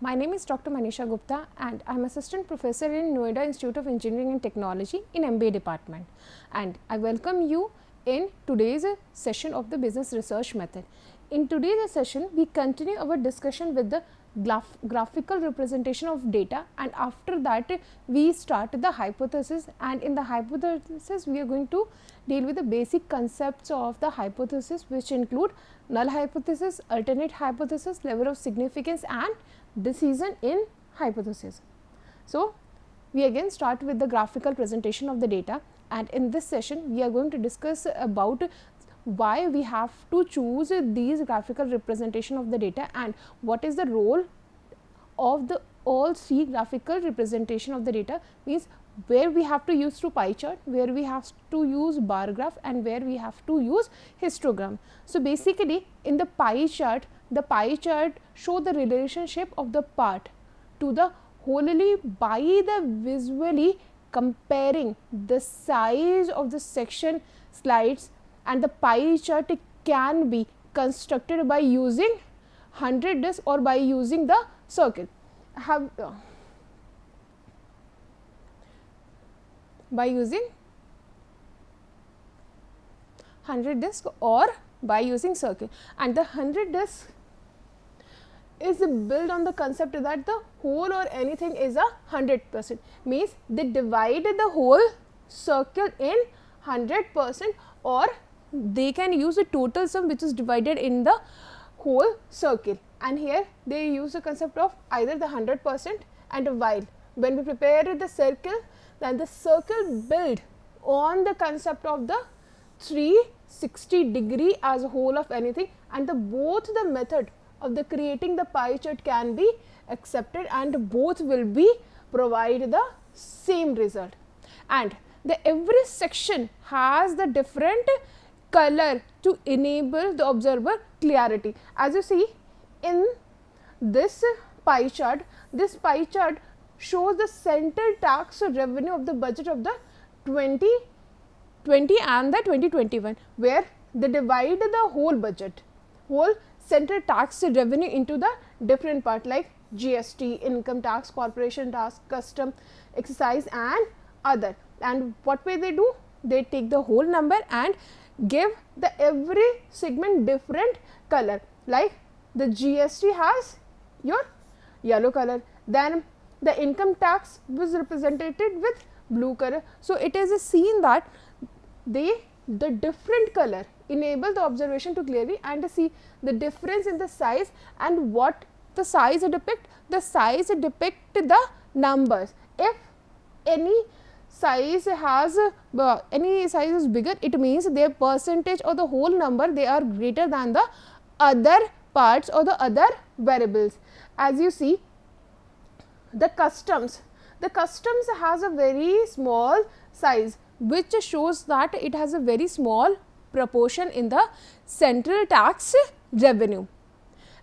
My name is Dr. Manisha Gupta and I am Assistant Professor in Noida Institute of Engineering and Technology in MBA department, and I welcome you in today's session of the business research method. In today's session, we continue our discussion with the graphical representation of data, and after that we start the hypothesis, and in the hypothesis we are going to deal with the basic concepts of the hypothesis, which include null hypothesis, alternate hypothesis, level of significance and decision in hypothesis. So, we again start with the graphical presentation of the data, and in this session we are going to discuss about why we have to choose these graphical representation of the data and what is the role of the all three graphical representation of the data, means where we have to use through pie chart, where we have to use bar graph and where we have to use histogram. So, basically in the pie chart show the relationship of the part to the wholly by the visually comparing the size of the section slides, and the pie chart can be constructed by using 100 disk or by using the circle. By using 100 disk or by using circle, and the 100 disk is built on the concept that the whole or anything is 100%, means they divide the whole circle in 100%, or they can use a total sum which is divided in the whole circle, and here they use the concept of either the 100% and while when we prepare the circle, then the circle built on the concept of the 360 degree as a whole of anything, and both the method of the creating the pie chart can be accepted and both will be provide the same result. And the every section has the different color to enable the observer clarity. As you see in this pie chart shows the central tax revenue of the budget of the 2020 and the 2021, where they divide the whole budget, whole central tax revenue into the different part like GST, income tax, corporation tax, custom, excise and other. And what way they do? They take the whole number and give the every segment different color, like the GST has your yellow color, then the income tax was represented with blue color. So, it is a seen that the different color enable the observation to clearly and see the difference in the size, and what the size depict? The size depict the numbers. If any size has any size is bigger, it means their percentage or the whole number they are greater than the other parts or the other variables. As you see, the customs has a very small size, which shows that it has a very small proportion in the central tax revenue.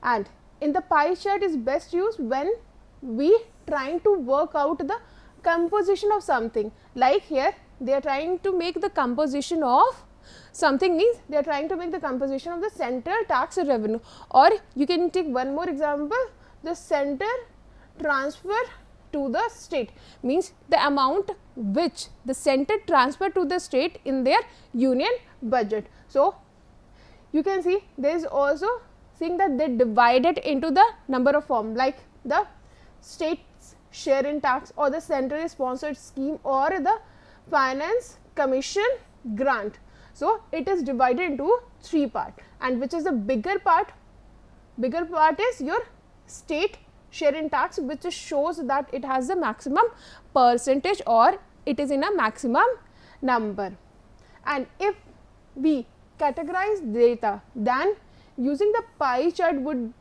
And in the pie chart is best used when we trying to work out the composition of something, like here they are trying to make the composition of something, means they are trying to make the composition of the central tax revenue. Or you can take one more example, the center transfer to the state, means the amount which the center transfer to the state in their union budget. So, you can see there is also seeing that they divided into the number of form, like the state's share in tax or the centrally sponsored scheme or the finance commission grant. So, it is divided into three parts, and which is the bigger part? Bigger part is your state share in tax, which shows that it has the maximum percentage or it is in a maximum number. And if we categorize data, then using the pie chart would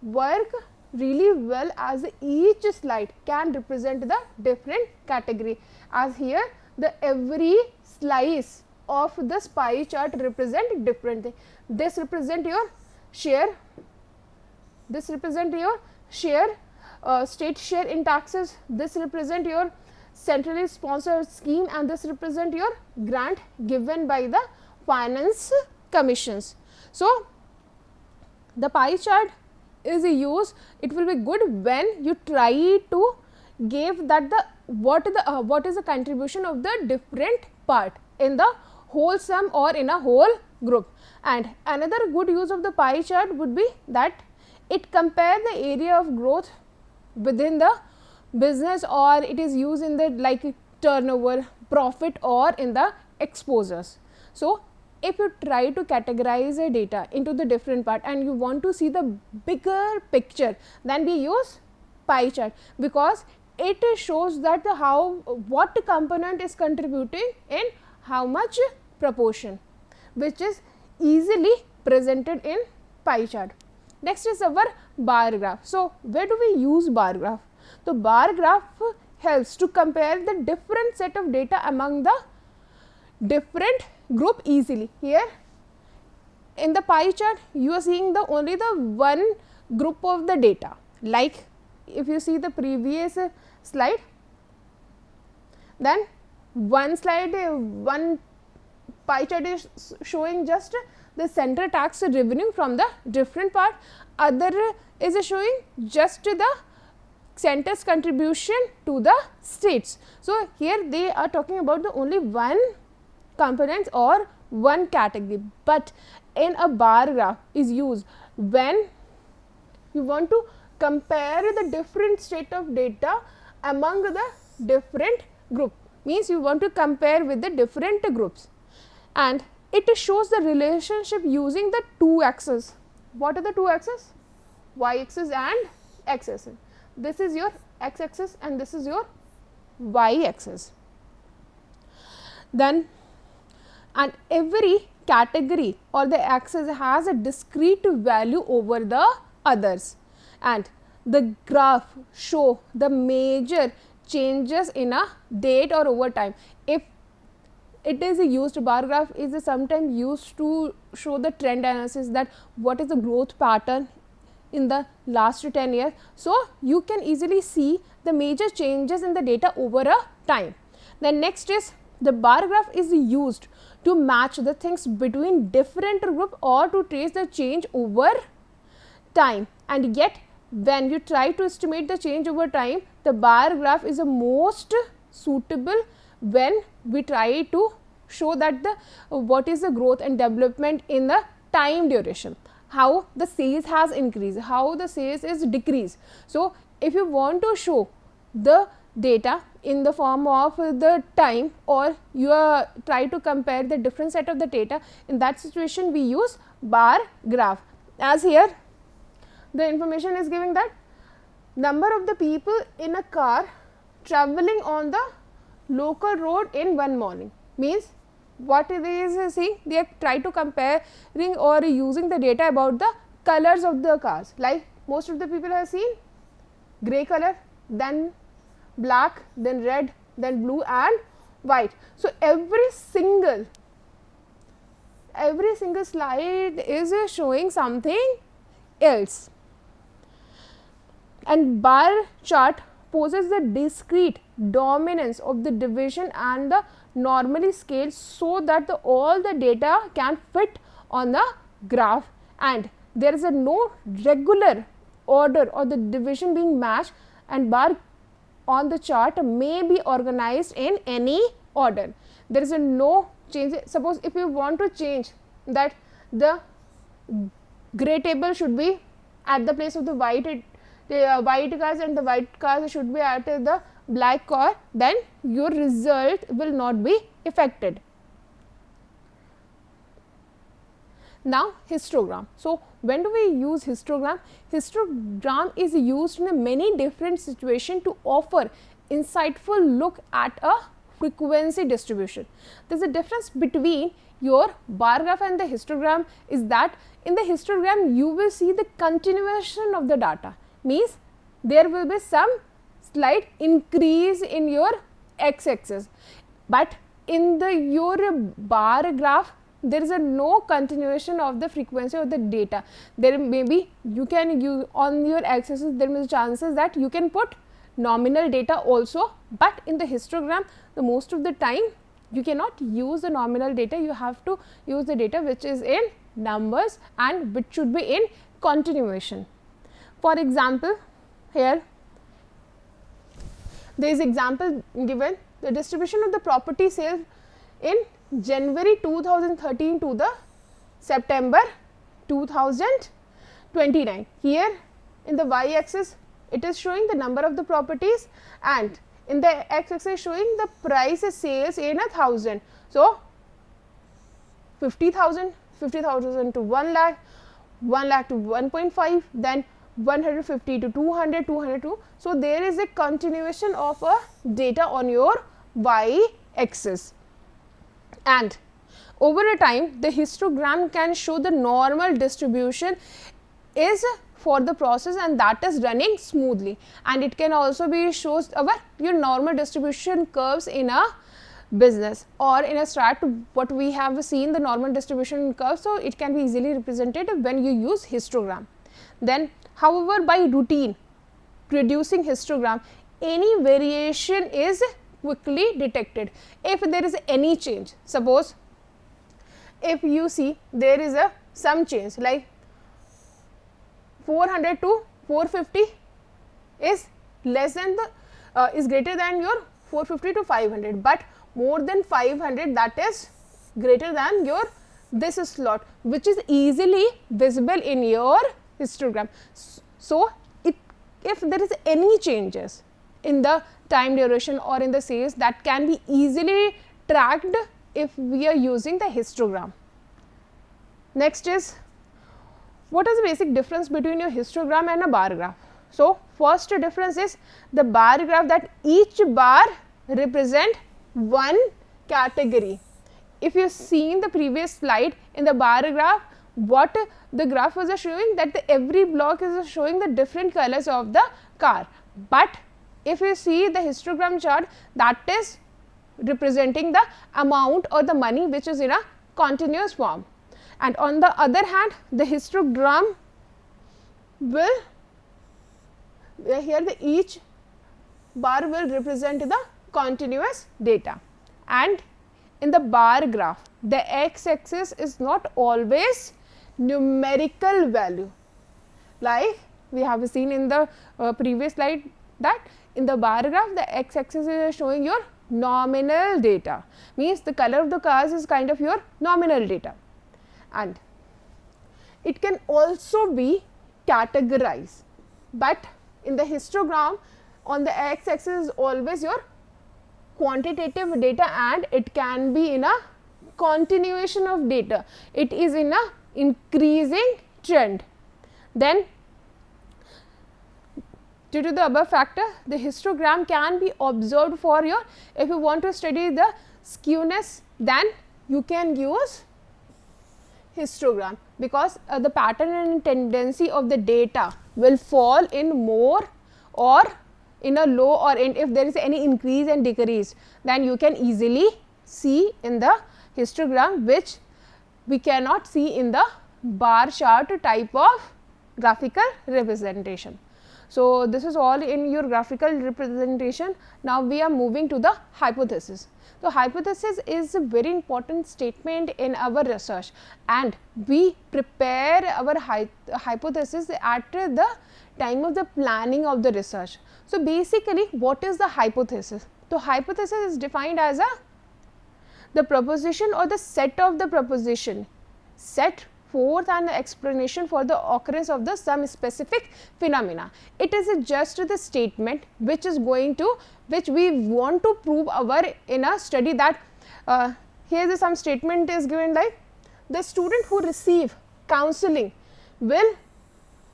work really well, as each slide can represent the different category. As here the every slice of this pie chart represent different thing. This represent your share, this represent your share, state share in taxes, this represent your centrally sponsored scheme, and this represent your grant given by the finance commissions. So, the pie chart is used, it will be good when you try to give that the what is the contribution of the different part in the whole sum or in a whole group. And another good use of the pie chart would be that it compare the area of growth within the business, or it is used in the like turnover, profit, or in the exposures. So if you try to categorize a data into the different part and you want to see the bigger picture, then we use pie chart, because it shows that the how what component is contributing in how much proportion, which is easily presented in pie chart. Next is our bar graph. So where do we use bar graph? The bar graph helps to compare the different set of data among the different group easily. Here in the pie chart you are seeing the only the one group of the data. Like if you see the previous slide, then one slide, one pie chart is showing just the center tax revenue from the different part, other is showing just the center's contribution to the states. So here they are talking about the only one components or one category, but in a bar graph is used when you want to compare the different state of data among the different group, means you want to compare with the different groups, and it shows the relationship using the two axes. What are the two axes? Y axis and x axis. This is your x axis and this is your y axis. Then and every category or the axis has a discrete value over the others, and the graph show the major changes in a date or over time. If it is used, bar graph is sometimes used to show the trend analysis, that what is the growth pattern in the last 10 years. So you can easily see the major changes in the data over a time. Then next is the bar graph is used to match the things between different group or to trace the change over time. And yet when you try to estimate the change over time, the bar graph is the most suitable when we try to show that the what is the growth and development in the time duration, how the sales has increased, how the sales is decreased. So if you want to show the data in the form of the time, or you try to compare the different set of the data, in that situation we use bar graph. As here the information is giving that number of the people in a car traveling on the local road in one morning, means what it is seeing, they are try to comparing or using the data about the colors of the cars. Like most of the people have seen grey color, then black, then red, then blue and white. So every single slide is showing something else, and bar chart poses the discrete dominance of the division and the normally scale, so that all the data can fit on the graph, and there is no regular order or the division being matched, and bar on the chart may be organized in any order. There is no change. Suppose if you want to change that the grey table should be at the place of the white cars and the white cars should be at the black car, then your result will not be affected. Now histogram. So when do we use histogram? Histogram is used in many different situations to offer insightful look at a frequency distribution. There is a difference between your bar graph and the histogram, is that in the histogram you will see the continuation of the data, means there will be some slight increase in your x axis, but in the your bar graph there is no continuation of the frequency of the data. There may be, you can use on your x axis, there is chances that you can put nominal data also, but in the histogram the most of the time you cannot use the nominal data, you have to use the data which is in numbers and which should be in continuation. For example, here there is example given, the distribution of the property sales in January 2013 to the September 2029. Here in the y axis it is showing the number of the properties, and in the x axis showing the price sales in 1,000. So 50,000 to 1 lakh, 1 lakh to 1.5, then 150 to 200, 200 to. So there is a continuation of a data on your y axis, and over a time the histogram can show the normal distribution is for the process, and that is running smoothly, and it can also be shows your normal distribution curves in a business or in a strat, what we have seen the normal distribution curve. So it can be easily represented when you use histogram. Then however, by routine producing histogram, any variation is quickly detected. If there is any change, suppose if you see there is some change like 400 to 450 is less than the is greater than your 450 to 500, but more than 500, that is greater than your this slot, which is easily visible in your histogram. So if there is any changes in the time duration or in the sales, that can be easily tracked if we are using the histogram. Next is, what is the basic difference between your histogram and a bar graph? So first difference is the bar graph, that each bar represent one category. If you see in the previous slide, in the bar graph, what the graph was showing, that every block is showing the different colors of the car. But if you see the histogram chart, that is representing the amount or the money which is in a continuous form. And on the other hand, the histogram will, here the each bar will represent the continuous data, and in the bar graph the x axis is not always numerical value, like we have seen in the previous slide, that in the bar graph the x axis is showing your nominal data, means the color of the cars is kind of your nominal data, and it can also be categorized. But in the histogram, on the x axis is always your quantitative data, and it can be in a continuation of data, it is in a increasing trend. Then due to the above factor, the histogram can be observed for your, if you want to study the skewness, then you can use histogram, because the pattern and tendency of the data will fall in more or in a low, or in if there is any increase and decrease, then you can easily see in the histogram, which we cannot see in the bar chart type of graphical representation. So this is all in your graphical representation. Now we are moving to the hypothesis. So hypothesis is a very important statement in our research, and we prepare our hypothesis at the time of the planning of the research. So basically, what is the hypothesis? So hypothesis is defined as the proposition or the set of the proposition set forth an explanation for the occurrence of the some specific phenomena. It is just the statement which is going to, which we want to prove our in a study, that here is some statement is given like, the student who receive counseling will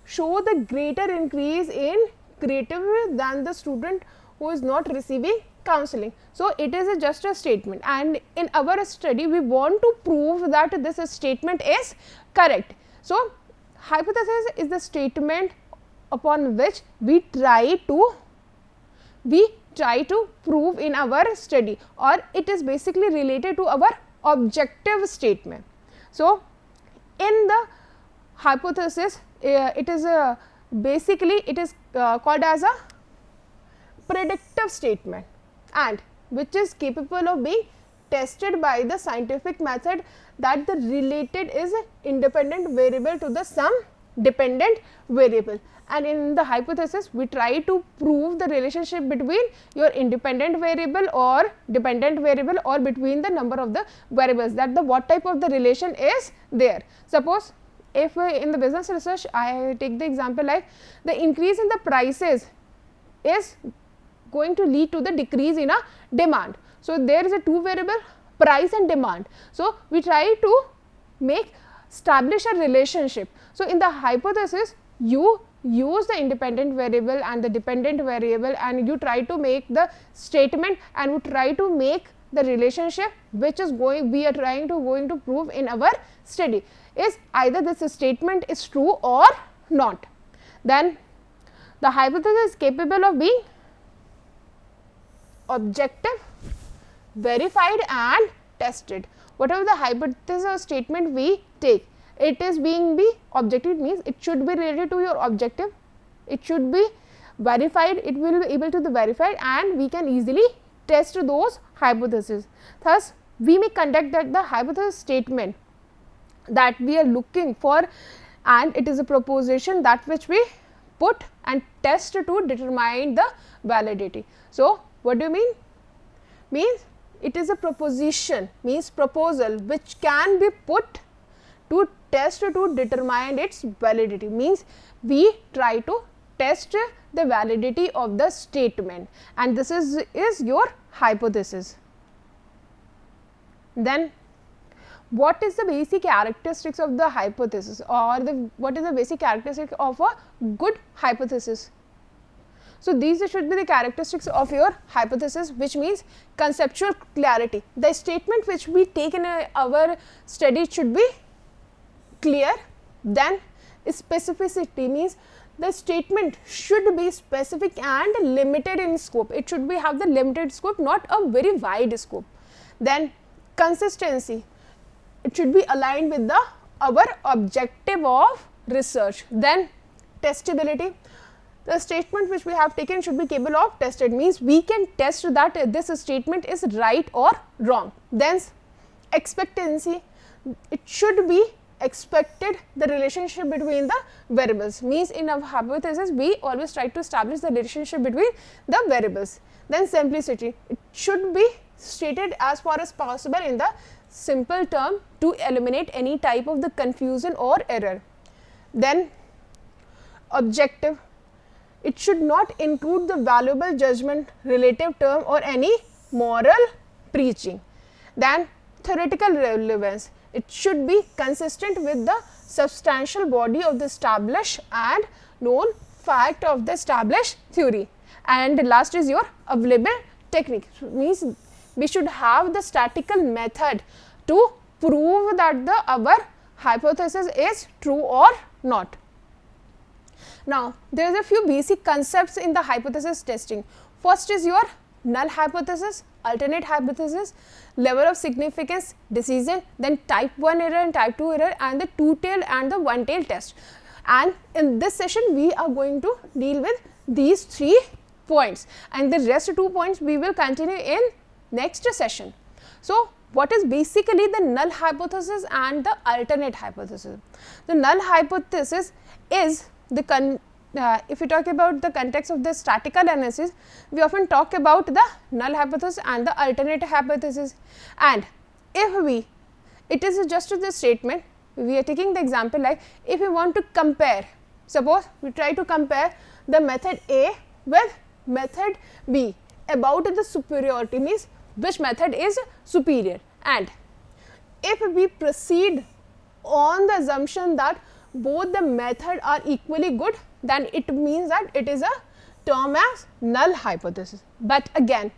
show the greater increase in creativity than the student who is not receiving counseling. So it is just a statement, and in our study we want to prove that this statement is correct. So hypothesis is the statement upon which we try to prove in our study, or it is basically related to our objective statement. So in the hypothesis, it is basically it is called as a predictive statement, and which is capable of being tested by the scientific method, that the related is independent variable to the some dependent variable. And in the hypothesis, we try to prove the relationship between your independent variable or dependent variable, or between the number of the variables, that the what type of the relation is there. Suppose if in the business research, I take the example like the increase in the prices is going to lead to the decrease in a demand. So, there is a two variable, price and demand. So, we try to establish a relationship. So, in the hypothesis, you use the independent variable and the dependent variable, and you try to make the statement, and you try to make the relationship which is we are going to prove in our study, is either this statement is true or not. Then the hypothesis is capable of being objective, verified and tested. Whatever the hypothesis or statement we take, it is being objective, means it should be related to your objective, it should be verified, it will be able to be verified, and we can easily test those hypotheses. Thus, we may conduct that the hypothesis statement that we are looking for, and it is a proposition that which we put and test to determine the validity. So, what do you mean? Means it is a proposition, means proposal which can be put to test to determine its validity, means we try to test the validity of the statement, and this is your hypothesis. Then what is the basic characteristics of the hypothesis, or what is the basic characteristic of a good hypothesis? So, these should be the characteristics of your hypothesis, which means conceptual clarity. The statement which we take in our study should be clear. Then specificity, means the statement should be specific and limited in scope. It should have the limited scope, not a very wide scope. Then consistency, it should be aligned with our objective of research. Then testability, the statement which we have taken should be capable of tested, means we can test that this statement is right or wrong. Then expectancy, it should be expected the relationship between the variables, means in our hypothesis we always try to establish the relationship between the variables. Then simplicity, it should be stated as far as possible in the simple term to eliminate any type of the confusion or error. Then objective, it should not include the valuable judgment, relative term or any moral preaching. Then theoretical relevance, it should be consistent with the substantial body of the established and known fact of the established theory. And last is your available technique, means we should have the statistical method to prove that our hypothesis is true or not. Now, there is a few basic concepts in the hypothesis testing. First is your null hypothesis, alternate hypothesis, level of significance, decision, then type 1 error and type 2 error, and the two-tailed and the one-tailed test. And in this session, we are going to deal with these 3 points, and the rest 2 points we will continue in next session. So, what is basically the null hypothesis and the alternate hypothesis? The null hypothesis is if we talk about the context of the statistical analysis, we often talk about the null hypothesis and the alternate hypothesis. And if it is just the statement, we are taking the example like if we want to compare, suppose we try to compare the method A with method B about the superiority, means which method is superior, and if we proceed on the assumption that both the method are equally good, then it means that it is a term as null hypothesis. But again,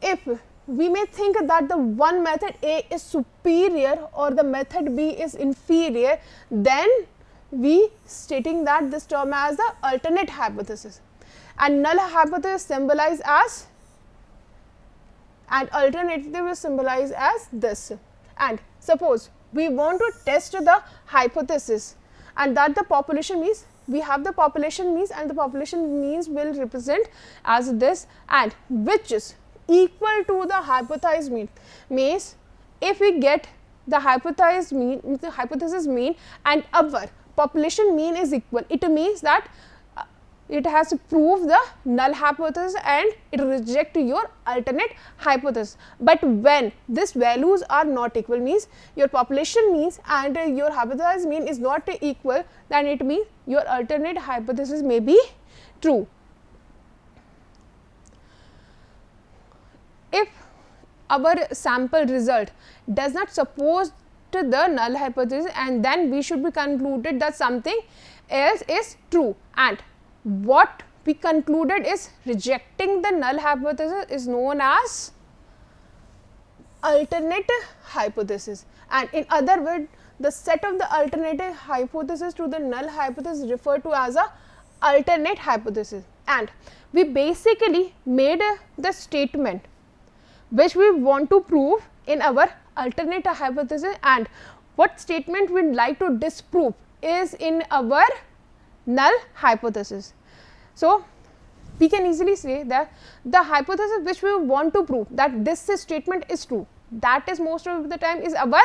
if we may think that the one method A is superior or the method B is inferior, then we stating that this term as the alternate hypothesis, and null hypothesis symbolize as, and alternative is symbolized as this. And suppose we want to test the hypothesis, and that the population means, we have the population means, and the population means will represent as this, and which is equal to the hypothesized mean, means if we get the hypothesized mean, the hypothesis mean, and our population mean is equal, it means that it has to prove the null hypothesis and it reject your alternate hypothesis. But when these values are not equal, means your population means and your hypothesis mean is not equal, then it means your alternate hypothesis may be true. If our sample result does not support the null hypothesis, and then we should be concluded that something else is true, and what we concluded is rejecting the null hypothesis is known as alternate hypothesis. And in other words, the set of the alternative hypothesis to the null hypothesis referred to as a alternate hypothesis. And we basically made the statement which we want to prove in our alternate hypothesis, and what statement we would like to disprove is in our null hypothesis. So, we can easily say that the hypothesis which we want to prove that this statement is true, that is most of the time is our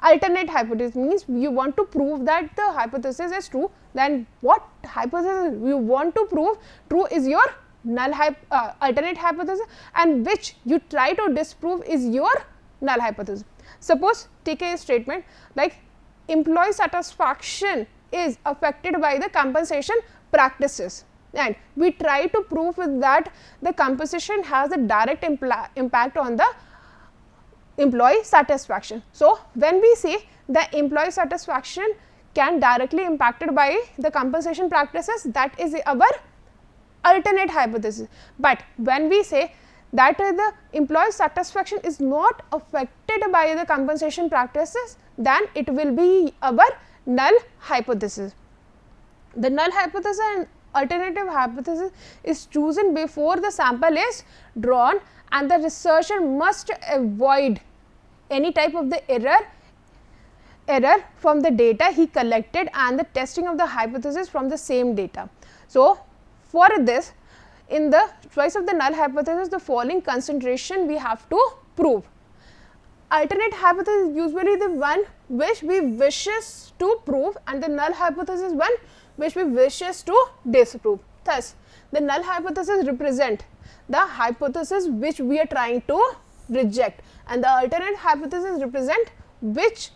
alternate hypothesis, means you want to prove that the hypothesis is true, then what hypothesis you want to prove true is your null alternate hypothesis, and which you try to disprove is your null hypothesis. Suppose take a statement like employee satisfaction is affected by the compensation practices, and we try to prove that the compensation has a direct impact on the employee satisfaction. So, when we say the employee satisfaction can directly impacted by the compensation practices, that is our alternate hypothesis. But when we say that the employee satisfaction is not affected by the compensation practices, then it will be our null hypothesis. The null hypothesis and alternative hypothesis is chosen before the sample is drawn, and the researcher must avoid any type of the error from the data he collected and the testing of the hypothesis from the same data. So, for this, in the choice of the null hypothesis, the following concentration we have to prove. Alternate hypothesis is usually the one which we wishes to prove, and the null hypothesis one which we wishes to disprove. Thus, the null hypothesis represent the hypothesis which we are trying to reject, and the alternate hypothesis represent which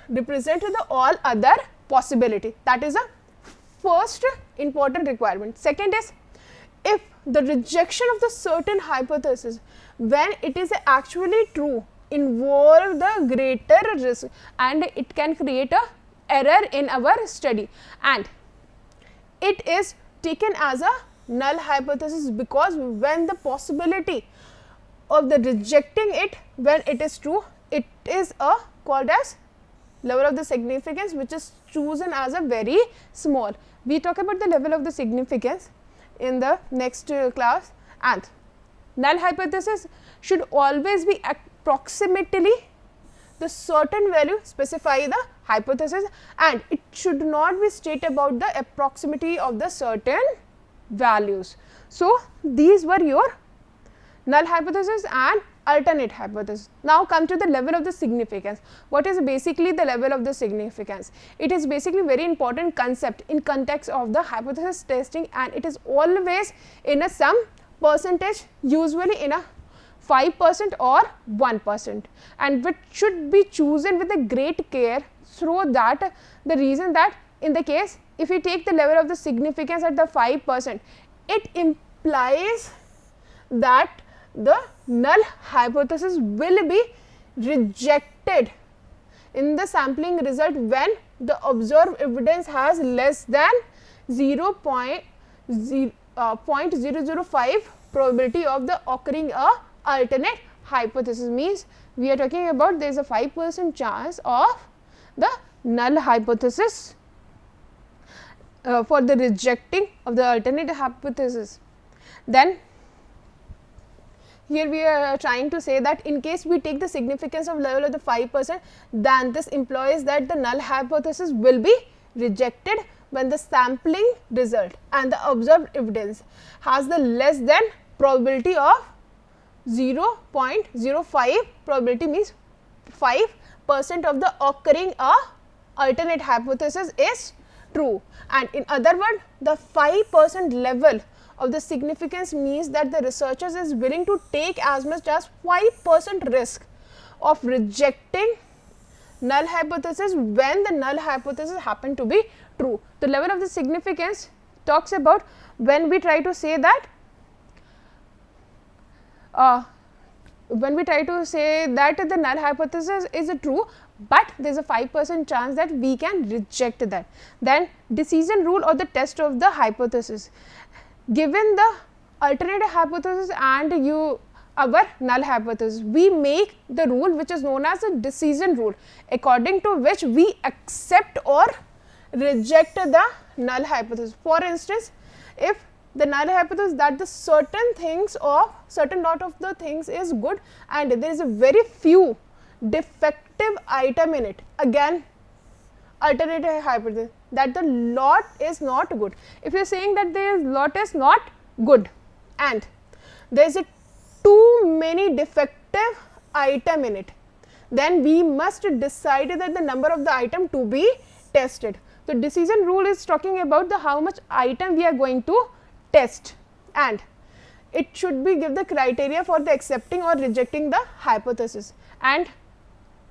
represent the all other possibility. That is a first important requirement. Second is, if the rejection of the certain hypothesis when it is actually true involve the greater risk, and it can create a error in our study, and it is taken as a null hypothesis, because when the possibility of the rejecting it when it is true, it is called as level of the significance, which is chosen as a very small. We talk about the level of the significance in the next class, and null hypothesis should always be approximately the certain value specify the hypothesis, and it should not be state about the approximity of the certain values. So, these were your null hypothesis and alternate hypothesis. Now, come to the level of the significance. What is basically the level of the significance? It is basically very important concept in context of the hypothesis testing, and it is always in a some percentage, usually in a 5% or 1%, and which should be chosen with a great care, so that the reason that in the case if we take the level of the significance at the 5%, it implies that the null hypothesis will be rejected in the sampling result when the observed evidence has less than 0.005 probability of the occurring a alternate hypothesis. Means we are talking about there is a 5% chance of the null hypothesis for the rejecting of the alternate hypothesis. Then here we are trying to say that in case we take the significance of level of the 5%, then this implies that the null hypothesis will be rejected when the sampling result and the observed evidence has the less than probability of 0.05 probability, means 5% of the occurring a alternate hypothesis is true. And in other words, the 5% level of the significance means that the researchers is willing to take as much as 5% risk of rejecting null hypothesis when the null hypothesis happen to be true. The level of the significance talks about when we try to say that the null hypothesis is true, but there is a 5% chance that we can reject that. Then decision rule or the test of the hypothesis. Given the alternative hypothesis and our null hypothesis, we make the rule which is known as a decision rule, according to which we accept or reject the null hypothesis. For instance, if the null hypothesis that the certain lot of the things is good and there is a very few defective item in it, again alternative hypothesis that the lot is not good. If you are saying that the lot is not good and there is too many defective item in it, then we must decide that the number of the item to be tested. The decision rule is talking about the how much item we are going to test, and it should be give the criteria for the accepting or rejecting the hypothesis. And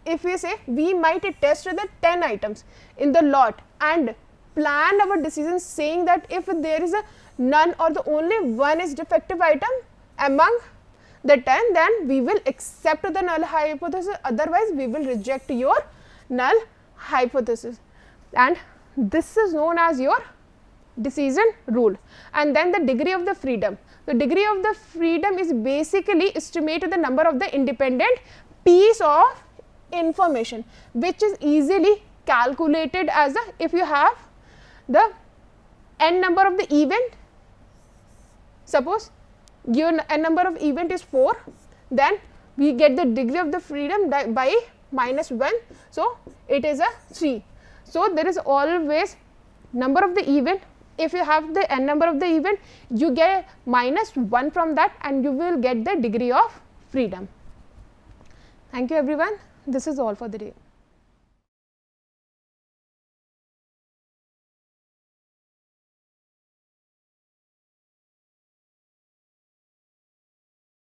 if we say we might test the 10 items in the lot and plan our decision saying that if there is a none or the only one is defective item among the 10, then we will accept the null hypothesis, otherwise we will reject your null hypothesis. And this is known as your decision rule. And then the degree of the freedom. The degree of the freedom is basically estimate the number of the independent piece of information, which is easily calculated as if you have the n number of the event. Suppose given n number of event is 4, then we get the degree of the freedom by -1, so it is a 3. So there is always number of the event. If you have the n number of the event, you get -1 from that and you will get the degree of freedom. Thank you everyone. This is all for the day.